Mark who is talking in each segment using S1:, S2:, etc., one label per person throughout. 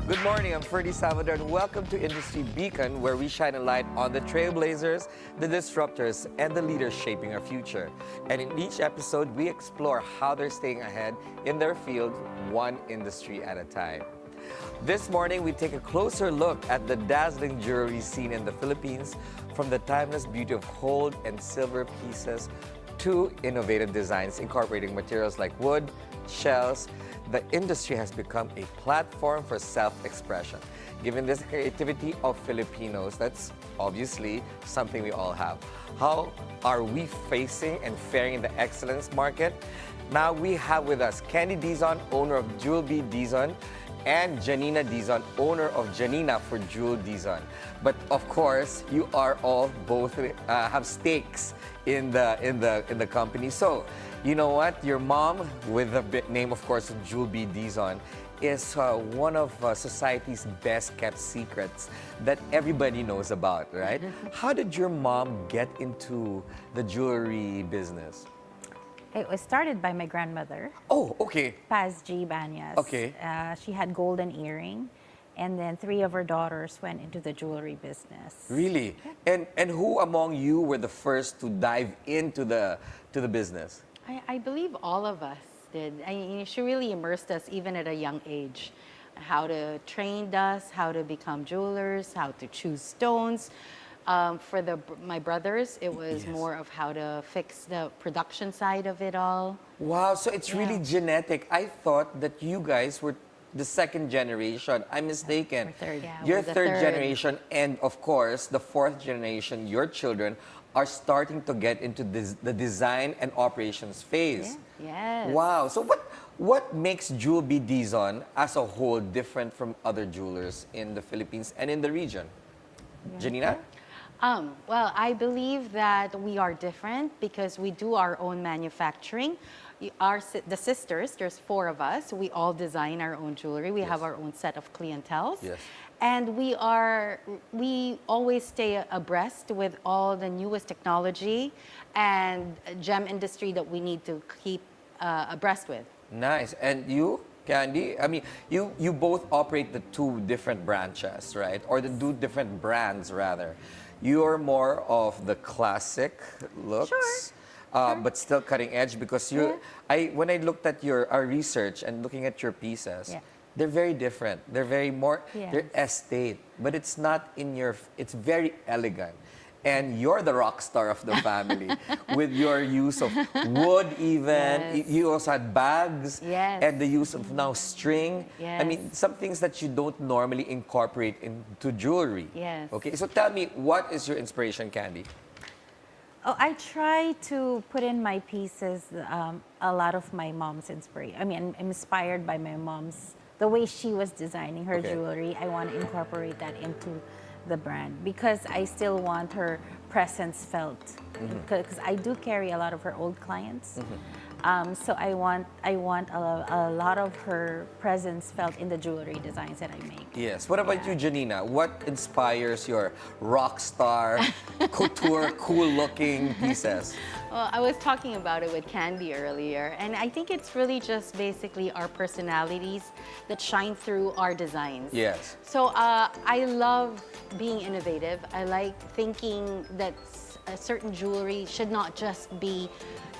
S1: Good morning, I'm Ferdi Salvador and welcome to Industry Beacon, where we shine a light on the trailblazers, the disruptors, and the leaders shaping our future. And in each episode, we explore how they're staying ahead in their field, one industry at a time. This morning, we take a closer look at the dazzling jewelry scene in the Philippines, from the timeless beauty of gold and silver pieces to innovative designs incorporating materials like wood, shells. The industry has become a platform for self-expression. Given this creativity of Filipinos, that's obviously something we all have. How are we facing and faring in the excellence market? Now we have with us Candy Dizon, owner of Jul B Dizon, and Janina Dizon, owner of Janina for Jul Dizon. But of course, you are all both have stakes in the company. So, you know what? Your mom, with the name, of course, of Jul B Dizon, is one of society's best kept secrets that everybody knows about, right? How did your mom get into the jewelry business?
S2: It was started by my grandmother.
S1: Oh, okay.
S2: Paz G. Banyas.
S1: Okay.
S2: She had golden earring, and then 3 of her daughters went into the jewelry business.
S1: Really?
S2: Yeah.
S1: And who among you were the first to dive into the business?
S3: I believe all of us did. I mean, she really immersed us even at a young age. How to train us, how to become jewelers, how to choose stones. For my brothers, it was more of how to fix the production side of it all.
S1: Wow, so it's really genetic. I thought that you guys were the second generation. I'm mistaken.
S3: We're third. Yeah,
S1: You're
S3: we're the
S1: third
S3: third
S1: generation, and of course, the fourth generation, your children, are starting to get into the design and operations phase.
S3: Yeah. Yes.
S1: Wow. So what makes Jul B Dizon as a whole different from other jewelers in the Philippines and in the region? Janina?
S3: Well, I believe that we are different because we do our own manufacturing. The sisters, there's 4 of us, we all design our own jewelry. We have our own set of clienteles.
S1: Yes.
S3: And we always stay abreast with all the newest technology and gem industry that we need to keep abreast with.
S1: Nice. And you, Candy? I mean, you both operate the 2 different branches, right? Or the 2 different brands, rather. You're more of the classic looks.
S3: Sure.
S1: But still cutting edge, because when I looked at our research and looking at your pieces, they're very different. They're very more, they're estate, but it's not in your, it's very elegant. And you're the rock star of the family with your use of wood even.
S3: Yes.
S1: You also had bags and the use of now string.
S3: Yes.
S1: I mean, some things that you don't normally incorporate into jewelry.
S3: Yes.
S1: Okay, so tell me, what is your inspiration, Candy?
S2: Oh, I try to put in my pieces a lot of my mom's inspiration. I mean, I'm inspired by my mom's, the way she was designing her jewelry. I want to incorporate that into the brand because I still want her presence felt. Because I do carry a lot of her old clients. So I want a lot of her presence felt in the jewelry designs that I make.
S1: Yes. What about you, Janina? What inspires your rock star, couture, cool-looking pieces?
S3: Well, I was talking about it with Candy earlier, and I think it's really just basically our personalities that shine through our designs.
S1: Yes.
S3: So I love being innovative. I like thinking that a certain jewelry should not just be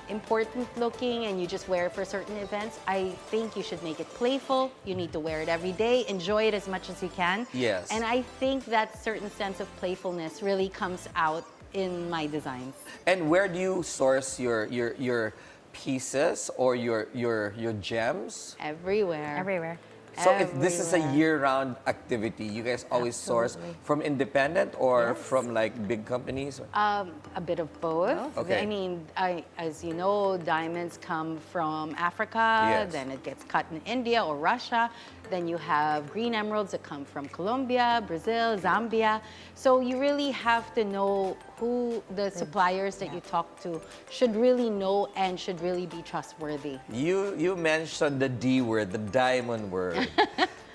S3: important looking and you just wear it for certain events. I think you should make it playful. You need to wear it every day. Enjoy it as much as you can.
S1: Yes.
S3: And I think that certain sense of playfulness really comes out in my designs.
S1: And where do you source your pieces or your gems?
S3: Everywhere.
S2: Everywhere.
S1: So if this is a
S3: Everywhere.
S1: year-round activity, you guys always source from independent or from like big companies?
S3: A bit of both.
S1: Okay.
S3: I mean, as you know, diamonds come from Africa, then it gets cut in India or Russia. Then you have green emeralds that come from Colombia, Brazil, Zambia. So you really have to know who the suppliers that you talk to should really know and should really be trustworthy.
S1: You mentioned the D word, the diamond word.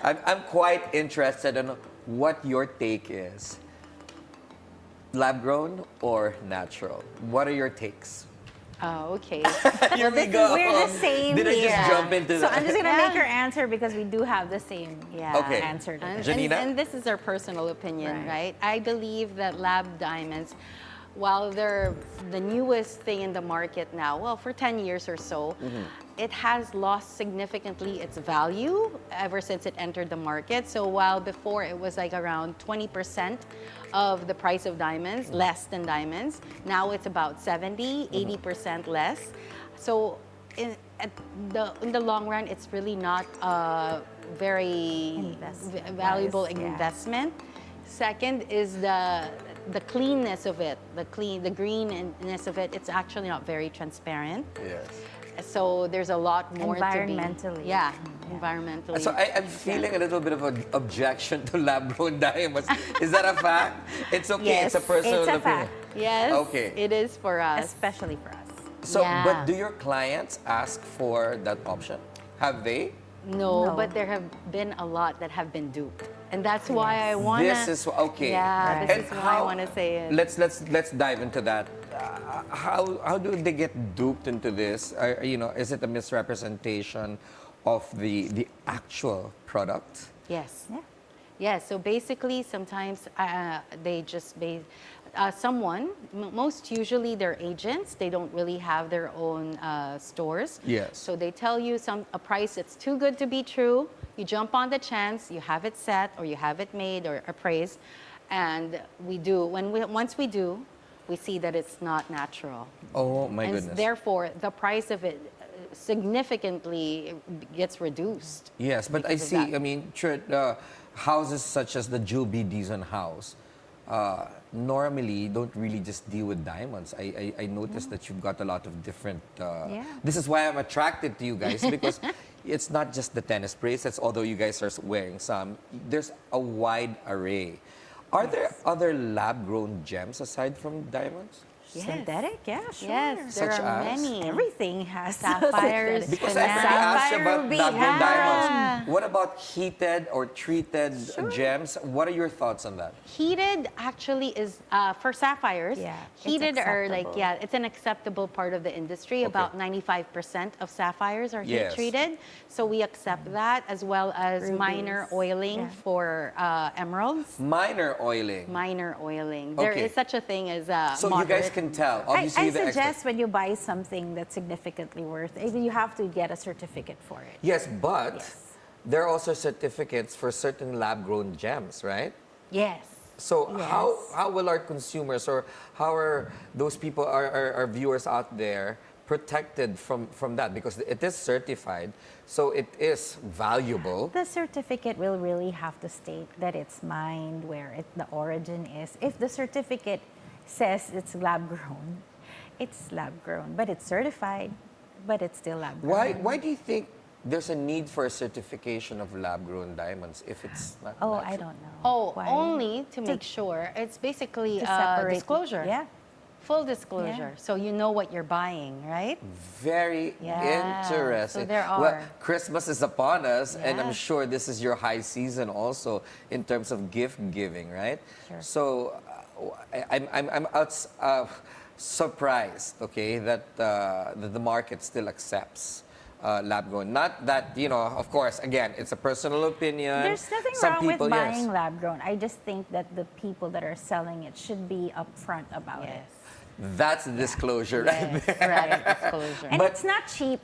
S1: I'm quite interested in what your take is. Lab-grown or natural? What are your takes?
S3: Oh, okay.
S1: Here we go.
S2: We're the same
S1: Did I
S2: here.
S1: just jump into
S2: So
S1: that?
S2: I'm just gonna
S3: Yeah.
S2: make her answer because we do have the same
S1: Okay.
S2: answer to
S3: And,
S2: this.
S1: Janina?
S3: and this is our personal opinion,
S2: Right.
S3: right? I believe that lab diamonds, while they're the newest thing in the market now, well, for 10 years or so, it has lost significantly its value ever since it entered the market. So while before it was like around 20% of the price of diamonds, less than diamonds, now it's about 70, 80% less. So in the long run, it's really not a very valuable
S2: Yeah.
S3: investment. Second is the cleanness of it, the greenness of it. It's actually not very transparent.
S1: Yes.
S3: So there's a lot more to be.
S2: Environmentally.
S3: Yeah, environmentally.
S1: So I'm feeling a little bit of an objection to lab-grown diamonds. Is that a fact? It's okay.
S2: Yes,
S1: it's a personal
S2: it's a
S1: opinion.
S2: fact.
S3: Yes,
S1: Okay.
S3: it is for us.
S2: Especially for us.
S1: So,
S3: Yeah.
S1: but do your clients ask for that option? Have they?
S3: No,
S2: No.
S3: but there have been a lot that have been duped. And that's why I want to...
S1: This is okay.
S3: Yeah,
S2: Right.
S3: this is why I want to say it.
S1: Let's dive into that. How do they get duped into this? Is it a misrepresentation of the actual product?
S3: Yes.
S2: Yeah.
S3: Yeah, so basically sometimes they just most usually they're agents, they don't really have their own stores.
S1: Yes.
S3: So they tell you a price that's too good to be true, you jump on the chance, you have it set or you have it made or appraised, and once we do, we see that it's not natural.
S1: Oh my
S3: And
S1: goodness.
S3: therefore, the price of it significantly gets reduced.
S1: Yes, but I
S3: because of
S1: see.
S3: that.
S1: I mean, houses such as the Jul B Dizon house normally don't really just deal with diamonds. I noticed that you've got a lot of different. This is why I'm attracted to you guys because it's not just the tennis bracelets. Although you guys are wearing some, there's a wide array. Are there other lab-grown gems aside from diamonds?
S3: Yes.
S2: Synthetic? Yeah, sure.
S3: Yes, there
S1: Such
S3: are
S1: as?
S3: many.
S2: Everything has
S3: Sapphires,
S2: synthetic.
S1: Because
S3: Banana.
S1: I asked you about
S2: Ruby,
S1: lab-grown
S2: yeah.
S1: diamonds. What about heated or treated gems? What are your thoughts on that?
S3: Heated actually is for sapphires.
S2: Yeah, it's
S3: Heated are like
S2: acceptable.
S3: it's an acceptable part of the industry. About 95% of sapphires are heat
S1: Yes.
S3: treated, so we accept that as well as
S2: Rubies.
S3: minor oiling
S2: Yeah.
S3: for emeralds.
S1: Minor oiling.
S3: Minor oiling. There
S1: Okay.
S3: is such a thing as
S1: So you guys can tell. Obviously,
S2: I
S1: the expert.
S2: suggest when you buy something that's significantly worth, you have to get a certificate for it.
S1: Yes, but
S2: Yes.
S1: there are also certificates for certain lab-grown gems, right?
S3: Yes.
S1: So
S2: Yes.
S1: how will our consumers or how are those people, our viewers out there, protected from that? Because it is certified, so it is valuable.
S2: The certificate will really have to state that it's mined, where the origin is. If the certificate says it's lab grown, it's lab grown, but it's certified, but it's still lab grown.
S1: Why do you think there's a need for a certification of lab-grown diamonds if it's not
S2: Oh,
S1: natural?
S2: I don't know.
S3: Oh,
S2: Why?
S3: only to make sure. It's basically
S2: To separate.
S3: disclosure.
S2: Yeah.
S3: Full disclosure.
S2: Yeah.
S3: So you know what you're buying, right?
S1: Very
S3: Yeah,
S1: interesting.
S3: so there
S1: Well,
S3: are.
S1: Christmas is upon us, and I'm
S3: Yes.
S1: sure this is your high season also in terms of gift giving, right?
S2: Sure.
S1: So I'm surprised, okay, that the market still accepts lab grown. Not that, of course, again, it's a personal opinion.
S2: There's nothing
S1: Some
S2: wrong
S1: people,
S2: with buying
S1: yes.
S2: lab grown. I just think that the people that are selling it should be upfront about it.
S1: That's the disclosure right
S3: Yes,
S1: there.
S3: right. Disclosure.
S2: And
S1: But-
S2: it's not cheap.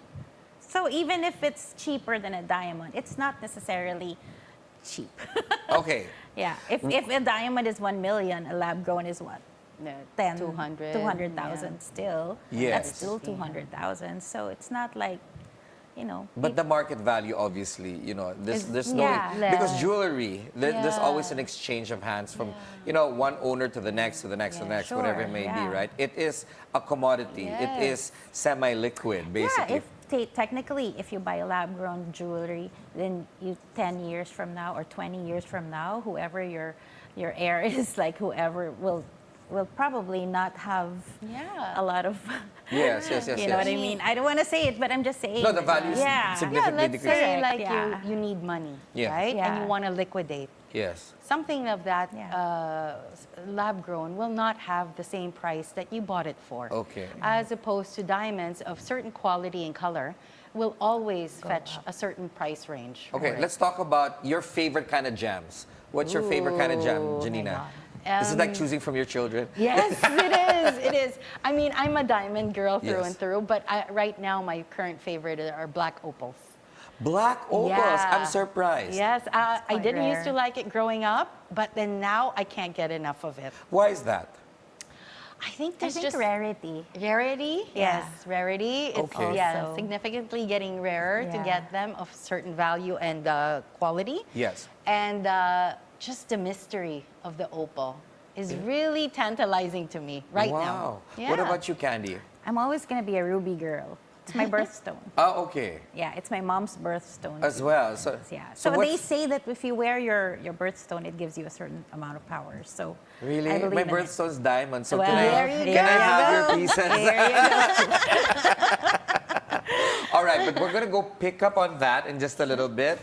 S2: So even if it's cheaper than a diamond, it's not necessarily cheap.
S1: Okay.
S2: Yeah. If a diamond is 1 million, a lab grown is what?
S3: No,
S2: 10,
S3: 200.
S2: 200,000 still.
S1: Yes.
S2: That's still 200,000. So it's not like,
S1: But the market value, obviously, there's no
S2: yeah,
S1: because
S3: less.
S1: jewelry, there's
S3: Yeah.
S1: always an exchange of hands from one owner to the next, to the next, to the
S3: Yeah.
S1: next, whatever it
S2: Sure,
S1: may be,
S2: yeah.
S1: right? It is a commodity. It
S3: Yes.
S1: is semi-liquid, basically.
S2: Yeah, technically, if you buy a lab-grown jewelry, then 10 years from now or 20 years from now, whoever your heir is, like whoever will probably not have
S3: Yeah.
S2: a lot of.
S1: Yes.
S2: You know what I mean? I don't want to say it, but I'm just saying.
S1: No, the value is
S2: Yeah.
S1: significantly
S3: Yeah, let's
S1: decreased.
S3: say like
S2: Yeah.
S3: you need money,
S1: Yeah.
S3: right?
S2: Yeah.
S3: And you want to liquidate.
S1: Yes.
S3: Something of that
S2: Yeah.
S3: lab grown will not have the same price that you bought it for.
S1: Okay.
S3: As opposed to diamonds of certain quality and color will always fetch a certain price range. for
S1: Okay,
S3: it.
S1: let's talk about your favorite kind of gems. What's your favorite kind of gem,
S3: Ooh, my
S1: Janina?
S3: God.
S1: Is it like choosing from your children?
S3: Yes, it is. It is. I mean, I'm a diamond girl through
S1: Yes.
S3: and through, but right now my current favorite are black opals.
S1: Black opals.
S3: Yeah.
S1: I'm surprised.
S3: Yes, I
S2: quite
S3: didn't used
S2: rare.
S3: to like it growing up, but then now I can't get enough of it.
S1: Why is that?
S3: I think
S2: I
S3: there's
S2: think
S3: just
S2: rarity.
S3: rarity.
S2: Yeah.
S3: Yes, rarity. It's
S1: Okay.
S3: yeah,
S2: Also.
S3: significantly getting rarer to
S2: Yeah.
S3: get them of certain value and quality.
S1: Yes.
S3: And just the mystery of the opal is really tantalizing to me right now.
S1: Wow. What about you, Candy?
S2: I'm always going to be a ruby girl. It's my birthstone.
S1: Oh, okay.
S2: Yeah, it's my mom's birthstone.
S1: As well. So,
S2: Yeah.
S1: so
S2: So, they
S1: what's-
S2: say that if you wear your birthstone, it gives you a certain amount of power. So
S1: Really?
S2: I believe
S1: My
S2: in it.
S1: birthstone's diamond. So
S2: Well,
S1: can I,
S2: there you
S1: can I
S2: go.
S1: have your pieces?
S2: There you go.
S1: All right, but we're going to go pick up on that in just a little bit.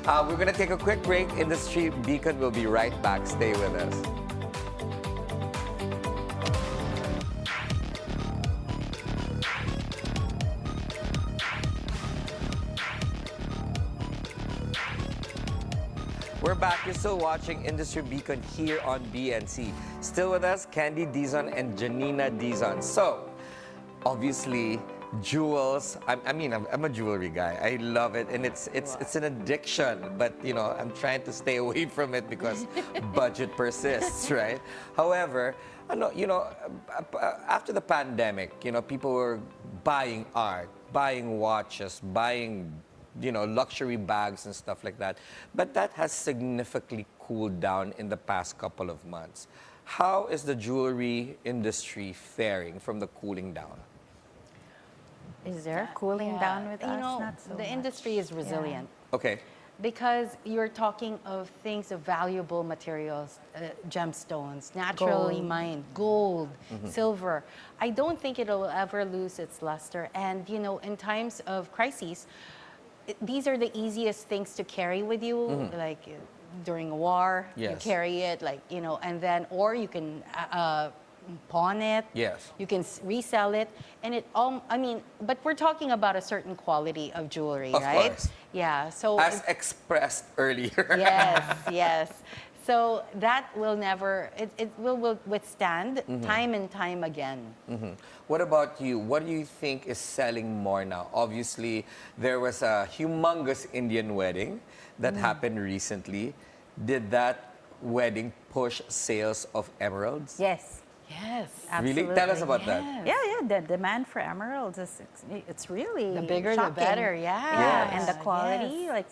S1: We're going to take a quick break. Industry Beacon will be right back. Stay with us. We're back. You're still watching Industry Beacon here on BNC. Still with us, Candy Dizon and Janina Dizon. So, obviously, jewels. I'm a jewelry guy. I love it, and it's an addiction. But you know, I'm trying to stay away from it because budget persists, right? However, after the pandemic, people were buying art, buying watches, buying luxury bags and stuff like that. But that has significantly cooled down in the past couple of months. How is the jewelry industry faring from the cooling down?
S2: Is there cooling
S3: Yeah.
S2: down with
S3: you
S2: us?
S3: know,
S2: Not so
S3: the
S2: much.
S3: industry is resilient.
S1: Okay.
S3: Because you're talking of things of valuable materials, gemstones, naturally
S2: Gold.
S3: mined, gold, silver. I don't think it'll ever lose its luster. And in times of crises, these are the easiest things to carry with you, like during a war, you
S1: Yes.
S3: carry it, and then, or you can pawn it.
S1: Yes.
S3: You can resell it, and but we're talking about a certain quality of jewelry,
S1: Of
S3: right?
S1: course.
S3: Yeah. So
S1: As expressed earlier.
S3: yes, yes. So that will never, it will withstand time and time again.
S1: What about you? What do you think is selling more now? Obviously, there was a humongous Indian wedding that happened recently. Did that wedding push sales of emeralds?
S2: Yes.
S3: Yes.
S1: Really? Tell us
S2: Absolutely.
S1: about that.
S3: Yes.
S2: Yeah. The demand for emeralds it's really
S3: The bigger, the
S2: shocking.
S3: better, yeah.
S2: Yeah, and the
S3: Yes.
S2: quality, like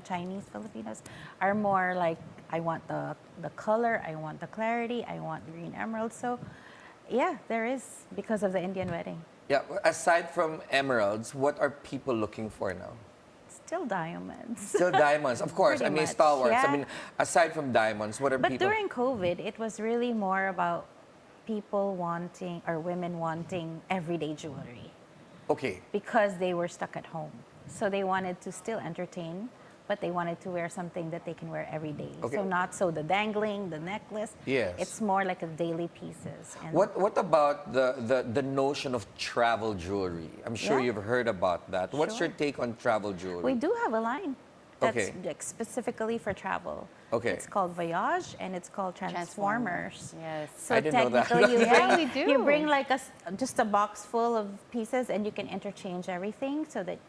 S2: Chinese Filipinos are more like, I want the color, I want the clarity, I want the green emerald. So, yeah, there is, because of the Indian wedding.
S1: Yeah, aside from emeralds, what are people looking for now?
S2: Still diamonds.
S1: Still diamonds, of course.
S2: Pretty
S1: I mean,
S2: much,
S1: stalwarts.
S2: yeah.
S1: I mean, aside from diamonds, what are
S2: But
S1: people?
S2: during COVID, it was really more about people wanting, or women wanting, everyday jewelry
S1: Okay.
S2: because they were stuck at home. So they wanted to still entertain, but they wanted to wear something that they can wear every day.
S1: Okay.
S2: So not so the dangling, the necklace.
S1: Yes.
S2: It's more like a daily pieces. And
S1: What about the notion of travel jewelry? I'm sure
S2: Yeah.
S1: you've heard about that. What's
S2: Sure.
S1: your take on travel jewelry?
S2: we do have a line that's
S1: Okay.
S2: like specifically for travel.
S1: Okay.
S2: It's called Voyage and it's called Transformers.
S3: Yes.
S2: So
S1: I didn't know that.
S2: technically, you
S3: Yeah,
S2: bring,
S3: we do.
S2: you bring like just a box full of pieces, and you can interchange everything so that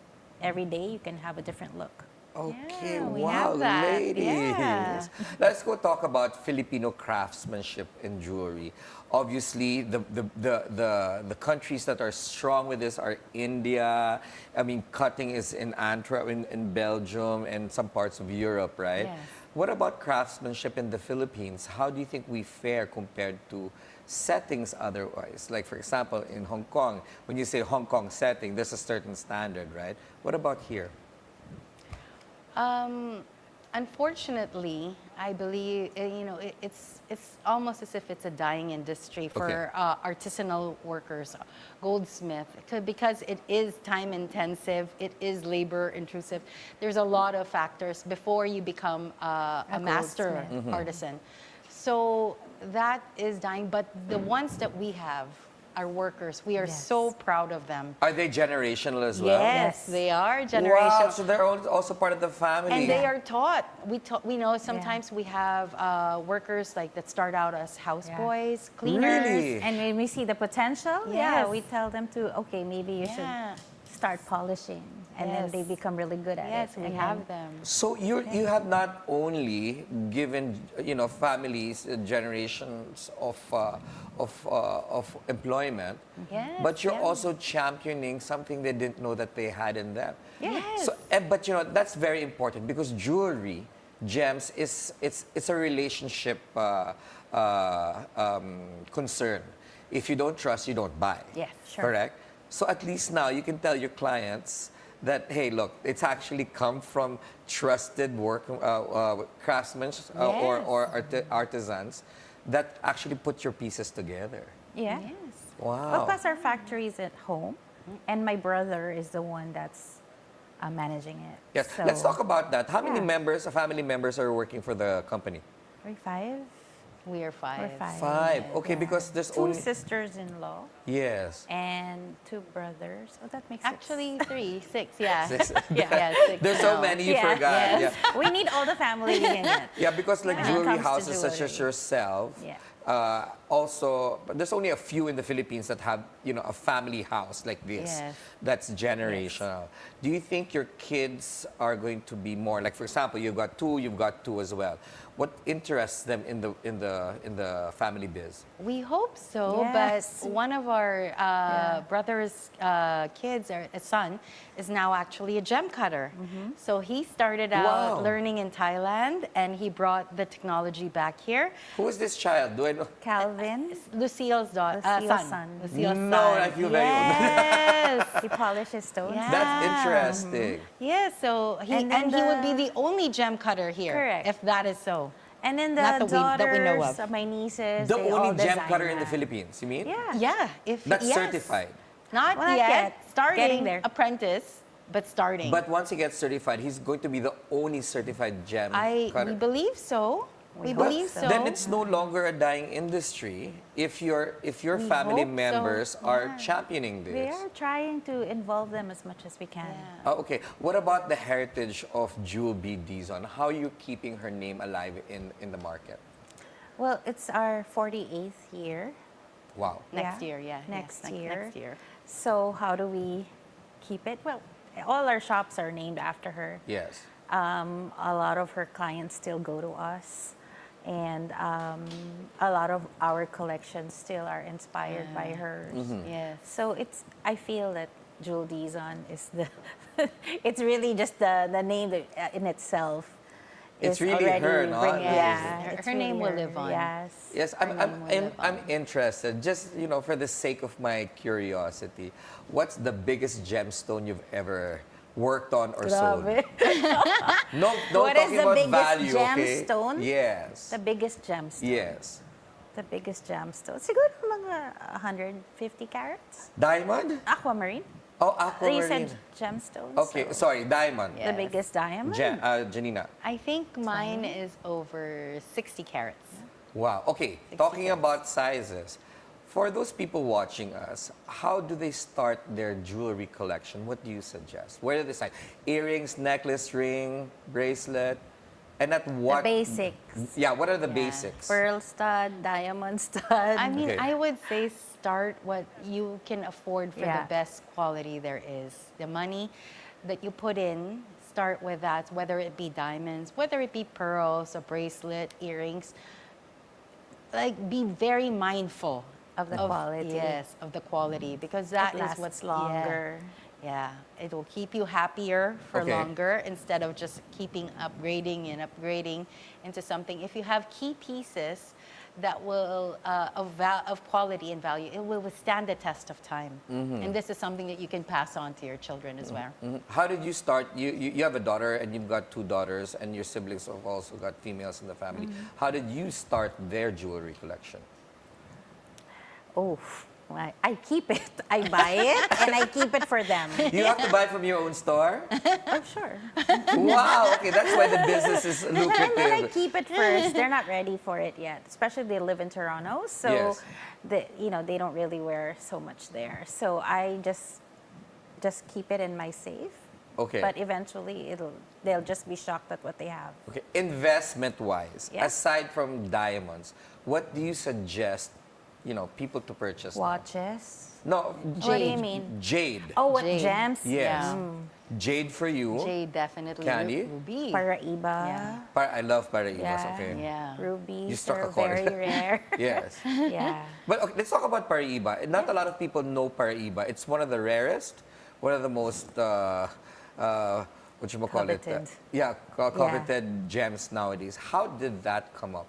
S2: every day you can have a different look.
S1: Okay,
S3: Yeah, we
S1: wow,
S3: have that.
S1: ladies.
S3: Yeah.
S1: Let's go talk about Filipino craftsmanship in jewelry. Obviously, the countries that are strong with this are India. I mean, cutting is in Antwerp, in Belgium, and some parts of Europe, right?
S3: Yes.
S1: What about craftsmanship in the Philippines? How do you think we fare compared to settings otherwise? Like, for example, in Hong Kong, when you say Hong Kong setting, there's a certain standard, right? What about here?
S3: Unfortunately, I believe, it's almost as if it's a dying industry for artisanal workers, goldsmith, because it is time intensive, it is labor intrusive. There's a lot of factors before you become a master artisan. So that is dying, but the ones that we have, our workers, we are so proud of them.
S1: Are they generational as well?
S3: Yes, they are generational.
S1: Wow, so they're also part of the family.
S3: And they are taught. We know sometimes we have workers like that start out as houseboys, cleaners.
S1: Really?
S2: And when we see the potential, we tell them to, okay, maybe you should start polishing. And then they become really good at it.
S3: Yes, we have them.
S1: So you have not only given families generations of employment, but you're also championing something they didn't know that they had in them.
S3: Yes.
S1: So, but that's very important because jewelry, gems it's a relationship concern. If you don't trust, you don't buy.
S3: Yes, sure.
S1: Correct. So at least now you can tell your clients that, hey, look, it's actually come from trusted craftsmen or artisans that actually put your pieces together.
S2: Yeah.
S3: Yes.
S1: Wow.
S2: Well, plus our factory is at home, and my brother is the one that's managing it.
S1: Yes.
S2: So,
S1: Let's talk about that. How many family members are working for the company?
S2: We're five.
S3: We are five.
S2: We're five.
S1: Five. Okay, because there's
S2: Two
S1: only...
S2: sisters-in-law
S1: Yes.
S2: and two brothers. Oh, that makes
S3: Actually, six, yeah.
S1: Six.
S3: Yeah, six
S1: There's so
S3: now.
S1: many you
S2: Yeah.
S1: forgot.
S3: Yes.
S1: Yeah.
S2: We need all the family in it.
S1: Yeah, because like
S2: When it
S1: jewelry
S2: comes to
S1: houses such as
S2: jewelry.
S1: yourself,
S2: Yeah.
S1: also, but there's only a few in the Philippines that have, a family house like this.
S3: Yes.
S1: That's generational. Do you think your kids are going to be more like, for example, you've got two as well. What interests them in the family biz?
S3: We hope so,
S2: Yes.
S3: but one of our brother's kids, or a son, is now actually a gem cutter. So he started out
S1: Wow.
S3: learning in Thailand, and he brought the technology back here.
S1: Who is this child? Do I know?
S2: Calvin,
S3: Lucille's
S2: Lucille's
S3: son.
S2: son.
S3: Lucille's
S1: No,
S3: son.
S1: I feel very old.
S3: Yes.
S2: he polishes stones.
S3: Yeah.
S1: That's interesting.
S3: Yes, so he
S2: And then
S3: he would be
S2: the-
S3: the only gem cutter here,
S2: Correct.
S3: if that is so.
S2: And then the
S3: Not that we know
S2: daughters
S3: of.
S2: my nieces,
S1: The
S2: they all
S1: only gem
S2: design
S1: cutter in the
S2: that.
S1: Philippines, you mean?
S2: Yeah.
S3: Yeah, if
S1: That's
S3: yes.
S1: certified.
S3: Not
S2: Well, not
S3: yet.
S2: yet.
S3: Starting
S2: Getting there.
S3: apprentice, but starting.
S1: But once he gets certified, he's going to be the only certified gem
S3: we
S1: cutter.
S3: believe so. We
S1: Well,
S3: believe so.
S1: Then it's no longer a dying industry if your
S3: We
S1: family
S3: hope so.
S1: members are
S3: Yeah.
S1: championing
S2: We
S1: this.
S2: are trying to involve them as much as we can.
S3: Yeah.
S1: Okay. What about the heritage of Jul B Dizon? How are you keeping her name alive in the market?
S2: Well, it's our 48th year.
S1: Wow.
S3: Next year, yeah.
S2: Next
S3: Yes,
S2: year.
S3: Next year.
S2: So how do we keep it? Well, all our shops are named after her.
S1: Yes.
S2: A lot of her clients still go to us. And a lot of our collections still are inspired by hers.
S3: Yes.
S2: So I feel that Jul Dizon is it's really just the name that, in itself.
S1: It's
S2: is
S1: really
S2: already
S1: her, no?
S2: bringing-
S3: Yes.
S2: Yeah,
S3: Her
S2: it's
S3: name will
S2: her.
S3: live on.
S2: Yes.
S1: Yes,
S3: Her name will live
S1: I'm
S3: on.
S1: interested. Just for the sake of my curiosity, what's the biggest gemstone you've ever worked on or sold?
S2: Grabe.
S1: No,
S2: What is
S1: talking
S2: the
S1: about
S2: biggest
S1: value, okay?
S2: gemstone?
S1: Yes.
S2: The biggest gemstone.
S1: Yes.
S2: The biggest gemstone. Siguro mga 150 carats.
S1: Diamond?
S2: Aquamarine.
S1: Oh,
S2: You said
S1: aquamarine.
S2: gemstones.
S1: Okay,
S2: so
S1: sorry, diamond.
S3: Yeah.
S2: the biggest diamond.
S1: Janina.
S3: I think mine is over 60 carats.
S1: Wow. Okay, talking about sizes. For those people watching us, how do they start their jewelry collection? What do you suggest? Where do they start? Earrings, necklace, ring, bracelet, and at what?
S2: The basics.
S1: Yeah, what are the
S3: Yeah.
S1: basics?
S2: Pearl stud, diamond stud.
S3: I mean,
S1: Okay.
S3: I would say start what you can afford for
S2: Yeah.
S3: the best quality there is. The money that you put in, start with that, whether it be diamonds, whether it be pearls, a bracelet, earrings. Like, be very mindful
S2: Of the quality.
S3: Yes, of the quality, because that
S2: It
S3: is
S2: lasts
S3: what's
S2: longer.
S3: Yeah, it will keep you happier for
S1: Okay.
S3: longer instead of just keeping upgrading and upgrading into something. If you have key pieces that will, of quality and value. It will withstand the test of time. And this is something that you can pass on to your children as well.
S1: How did you start? You have a daughter and you've got 2 daughters, and your siblings have also got females in the family. How did you start their jewelry collection?
S2: Oh, I keep it. I buy it and I keep it for them.
S1: You have to buy from your own store?
S2: Oh, sure.
S1: Wow, okay, that's why the business is
S2: But I
S1: lucrative.
S2: keep it first. They're not ready for it yet. Especially they live in Toronto, so
S1: Yes.
S2: they don't really wear so much there. So I just keep it in my safe.
S1: Okay.
S2: But eventually they'll just be shocked at what they have.
S1: Okay, investment-wise,
S2: Yeah.
S1: aside from diamonds, what do you suggest, people to purchase? now?
S2: Watches.
S1: No,
S2: What do you mean?
S1: jade.
S2: Oh, what
S3: Jade.
S2: gems?
S1: Yes.
S3: Yeah.
S1: Jade for you.
S3: Jade, definitely.
S1: Candy?
S3: Ruby.
S2: Paraiba.
S3: Yeah.
S1: I love paraibas,
S2: Yeah.
S1: okay.
S3: Yeah.
S2: Rubies
S1: You struck
S2: are
S1: a chord.
S2: very rare.
S1: Yes.
S2: Yeah.
S1: But okay, let's talk about paraiba. Not a lot of people know paraiba. It's one of the rarest, one of the most, what you call it?
S2: Coveted.
S1: Coveted gems nowadays. How did that come up?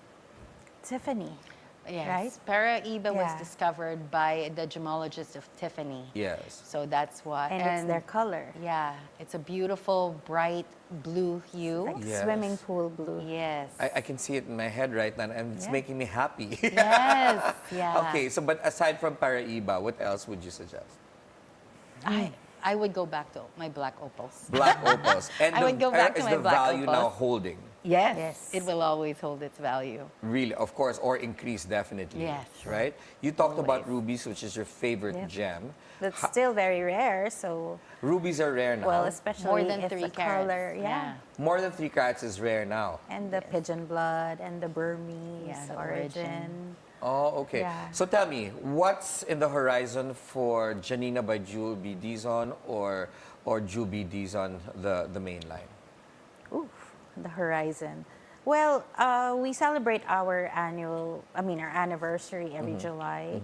S3: Yes.
S2: Tiffany. Right?
S3: Paraiba was
S2: Yeah.
S3: discovered by the gemologist of Tiffany.
S1: Yes.
S3: So that's why.
S2: And it's their color.
S3: Yeah, it's a beautiful, bright blue hue.
S2: Like
S1: Yes.
S2: swimming pool blue.
S3: Yes.
S1: I can see it in my head right now, and it's
S2: Yeah.
S1: making me happy.
S3: Yes. Yeah.
S1: Okay, so but aside from paraiba, what else would you suggest?
S3: I would go back to my black opals.
S1: Black opals. And
S3: I would go back to
S1: is
S3: my
S1: the
S3: black
S1: value now
S3: opals.
S1: holding?
S3: Yes.
S2: Yes.
S3: It will always hold its value.
S1: Really, of course, or increase definitely.
S3: Yes.
S1: Right? You talked about
S2: Always.
S1: rubies, which is your favorite
S2: Yep.
S1: gem.
S2: That's still very rare, so
S1: Rubies are rare now.
S2: well, especially
S3: More than
S2: if
S3: 3
S2: the
S3: carats.
S2: color, yeah.
S1: More than 3 carats is rare now.
S2: And the pigeon blood and the Burmese
S3: Yeah, the
S2: origin.
S3: origin.
S1: Oh, okay.
S2: Yeah.
S1: So tell me, what's in the horizon for Janina by Jul B Dizon or Jul B Dizon, the main line?
S2: Ooh, the horizon. Well, we celebrate our anniversary every July.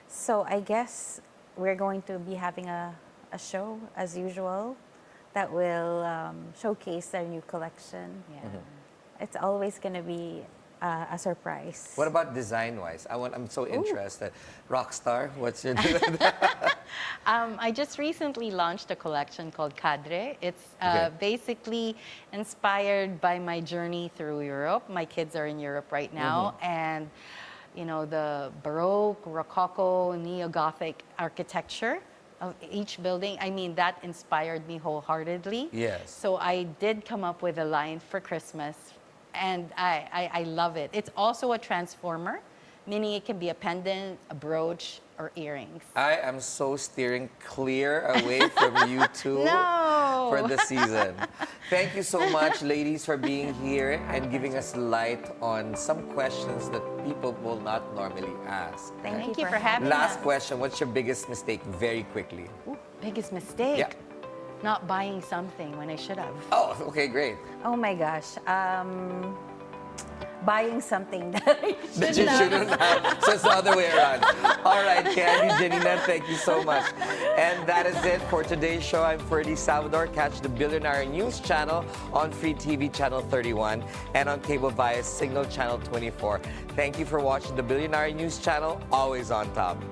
S2: So I guess we're going to be having a show as usual that will showcase their new collection.
S3: Yeah.
S2: It's always going to be a surprise.
S1: What about design-wise? I'm so interested. Rockstar, what's your...
S3: I just recently launched a collection called Cadre. It's
S1: Okay.
S3: basically inspired by my journey through Europe. My kids are in Europe right now, and the Baroque, Rococo, Neo-Gothic architecture of each building. I mean, that inspired me wholeheartedly.
S1: Yes.
S3: So I did come up with a line for Christmas, and I love it. It's also a transformer, meaning it can be a pendant, a brooch, or earrings.
S1: I am so steering clear away from you two
S3: No.
S1: for the season. Thank you so much, ladies, for being here and giving us light on some questions that people will not normally ask.
S3: Thank you for having
S1: Last
S3: us.
S1: question, what's your biggest mistake, very quickly?
S3: Ooh, biggest mistake.
S1: Yeah.
S3: Not buying something when I should have.
S1: Oh, okay, great.
S2: Oh my gosh. Buying something that I
S1: That you shouldn't have. So it's the other way around. All right, Candy, Janina, thank you so much. And that is it for today's show. I'm Ferdi Salvador. Catch the Bilyonaryo News channel on Free TV Channel 31 and on cable via Cignal Channel 24. Thank you for watching the Bilyonaryo News channel, always on top.